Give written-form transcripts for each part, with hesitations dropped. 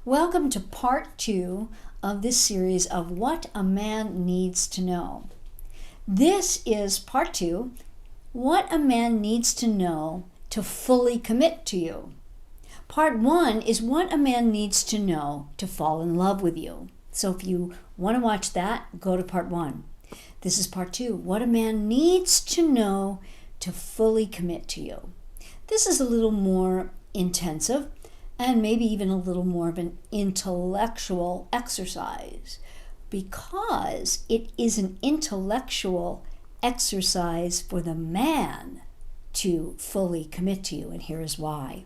Welcome to part 2 of this series of What a Man Needs to Know. This is part 2, What a Man Needs to Know to Fully Commit to You. Part 1 is what a man needs to know to fall in love with you. So if you want to watch that, go to part 1. This is part 2, what a man needs to know to fully commit to you. This is a little more intensive and maybe even a little more of an intellectual exercise because it is an intellectual exercise for the man to fully commit to you, and here is why.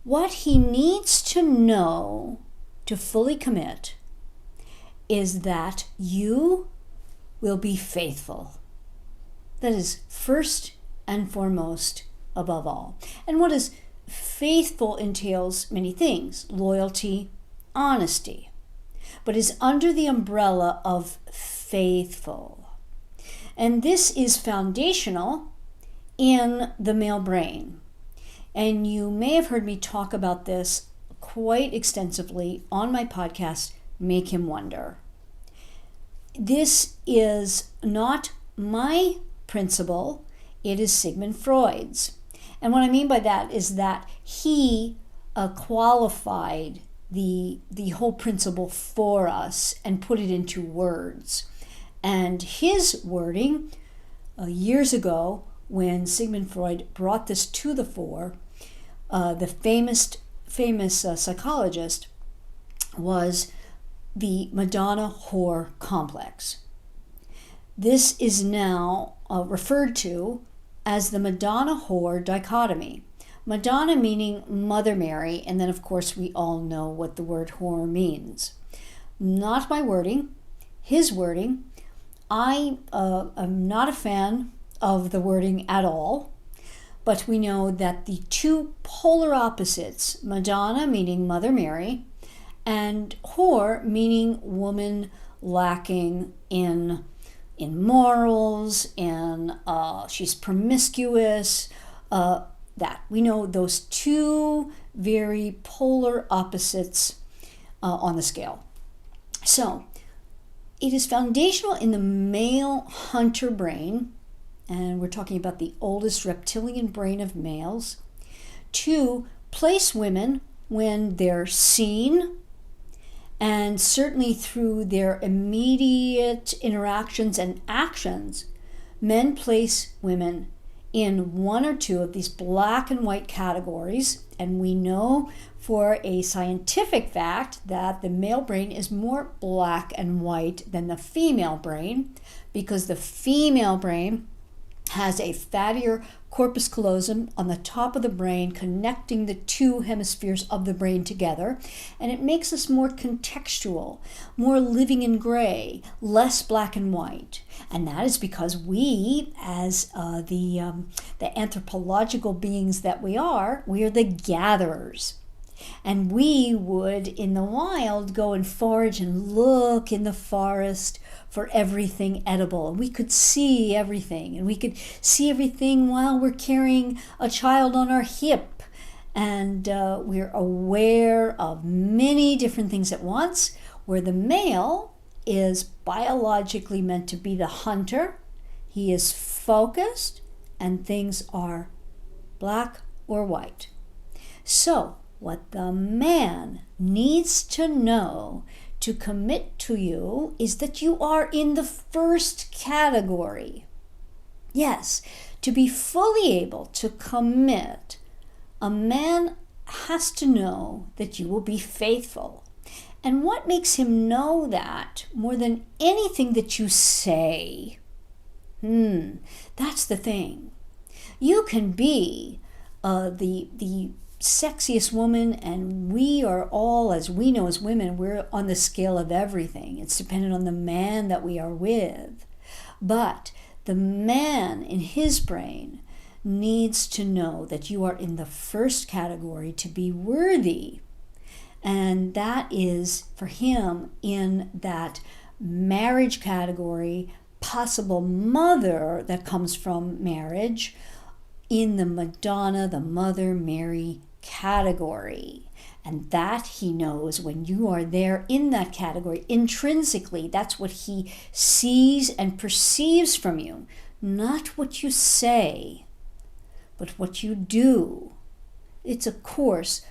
What he needs to know to fully commit is that you will be faithful. That is first and foremost above all. And what is faithful entails many things: loyalty, honesty, but is under the umbrella of faithful. And this is foundational in the male brain. And you may have heard me talk about this quite extensively on my podcast, Make Him Wonder. This is not my principle, it is Sigmund Freud's. And what I mean by that is that he qualified the whole principle for us and put it into words. And his wording years ago, when Sigmund Freud brought this to the fore, the famous psychologist, was the Madonna whore complex. This is now referred to as the Madonna whore dichotomy. Madonna meaning Mother Mary, and then of course we all know what the word whore means. Not my wording, his wording. I am not a fan of the wording at all, but we know that the two polar opposites, Madonna meaning Mother Mary, and whore meaning woman lacking in morals, and she's promiscuous, that we know those two very polar opposites on the scale. So it is foundational in the male hunter brain, and we're talking about the oldest reptilian brain of males, to place women when they're seen, and certainly through their immediate interactions and actions. Men place women in one or two of these black and white categories, and we know for a scientific fact that the male brain is more black and white than the female brain, because the female brain has a fattier corpus callosum on the top of the brain connecting the two hemispheres of the brain together, and it makes us more contextual, more living in gray, less black and white. And that is because we, as the anthropological beings that we are the gatherers. And we would, in the wild, go and forage and look in the forest for everything edible. And we could see everything. And we could see everything while we're carrying a child on our hip. And we're aware of many different things at once, where the male is biologically meant to be the hunter. He is focused, and things are black or white. So, what the man needs to know to commit to you is that you are in the first category. Yes, to be fully able to commit, a man has to know that you will be faithful. And what makes him know that more than anything that you say? That's the thing. You can be the sexiest woman, and we are all, as we know as women, we're on the scale of everything. It's dependent on the man that we are with. But the man in his brain needs to know that you are in the first category to be worthy. And that is for him in that marriage category, possible mother that comes from marriage, in the Madonna, the Mother Mary category. And that he knows when you are there in that category. Intrinsically, that's what he sees and perceives from you. Not what you say, but what you do. It's, of course,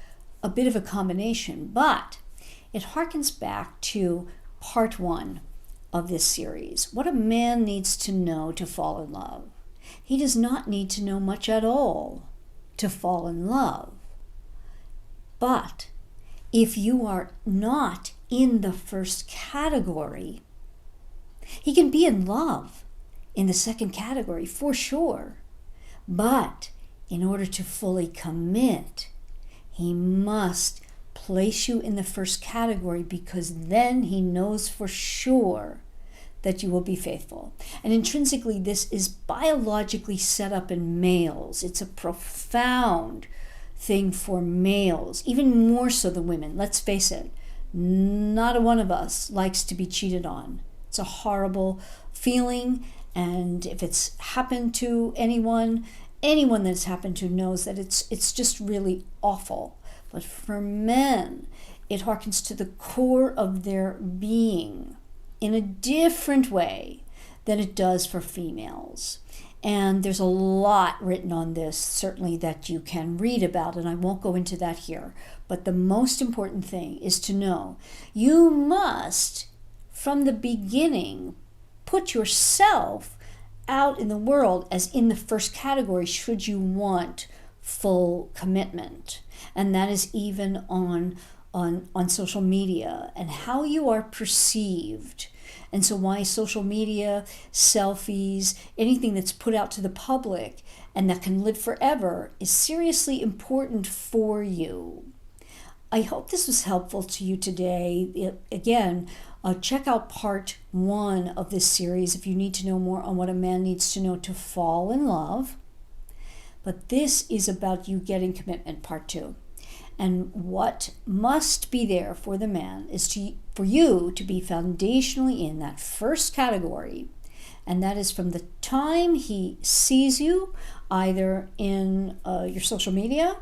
a bit of a combination, but it harkens back to part 1 of this series. What a man needs to know to fall in love. He does not need to know much at all to fall in love. But if you are not in the first category, he can be in love in the second category for sure. But in order to fully commit, he must place you in the first category, because then he knows for sure that you will be faithful. And intrinsically, this is biologically set up in males. It's a profound thing for males, even more so than women. Let's face it, not a one of us likes to be cheated on. It's a horrible feeling, and if it's happened to anyone that's happened to knows that it's just really awful. But for men, it harkens to the core of their being in a different way than it does for females. And there's a lot written on this, certainly, that you can read about, and I won't go into that here. But the most important thing is to know you must, from the beginning, put yourself out in the world as in the first category should you want full commitment. And that is even on social media and how you are perceived. And so why social media, selfies, anything that's put out to the public and that can live forever is seriously important for you. I hope this was helpful to you today. Again, check out part 1 of this series if you need to know more on what a man needs to know to fall in love. But this is about you getting commitment, part 2. And what must be there for the man is for you to be foundationally in that first category. And that is from the time he sees you, either in your social media,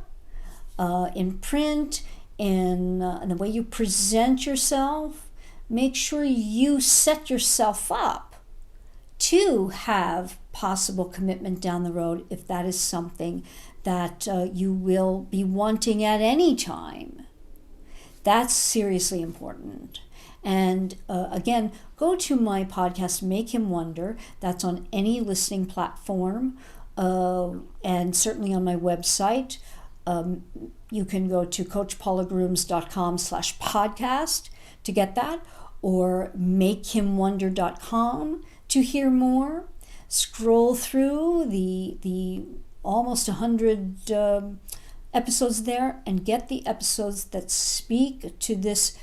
in print, in the way you present yourself. Make sure you set yourself up to have possible commitment down the road if that is something that you will be wanting at any time. That's seriously important. And again, go to my podcast, Make Him Wonder. That's on any listening platform, and certainly on my website. You can go to coachpaulagrooms.com/podcast to get that, or makehimwonder.com to hear more. Scroll through the almost 100 episodes there and get the episodes that speak to this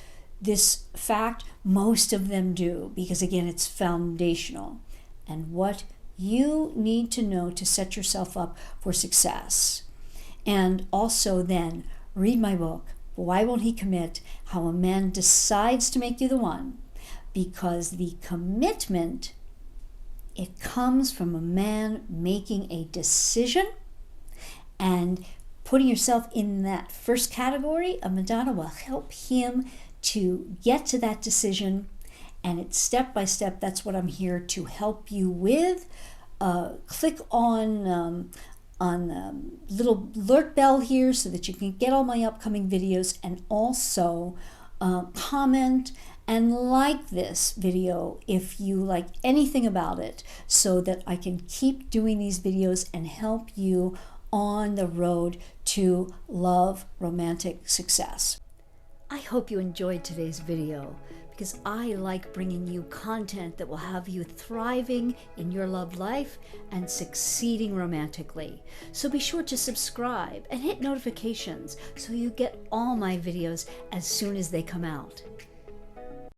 fact. Most of them do, because again, it's foundational. And what you need to know to set yourself up for success. And also then read my book, Why Won't He Commit? How a Man Decides to Make You the One. Because the commitment, it comes from a man making a decision and putting yourself in that first category. A Madonna will help him to get to that decision, and it's step by step. That's what I'm here to help you with. Click on the little alert bell here so that you can get all my upcoming videos, and also comment and like this video if you like anything about it, so that I can keep doing these videos and help you on the road to love, romantic success. I hope you enjoyed today's video, because I like bringing you content that will have you thriving in your love life and succeeding romantically. So be sure to subscribe and hit notifications so you get all my videos as soon as they come out.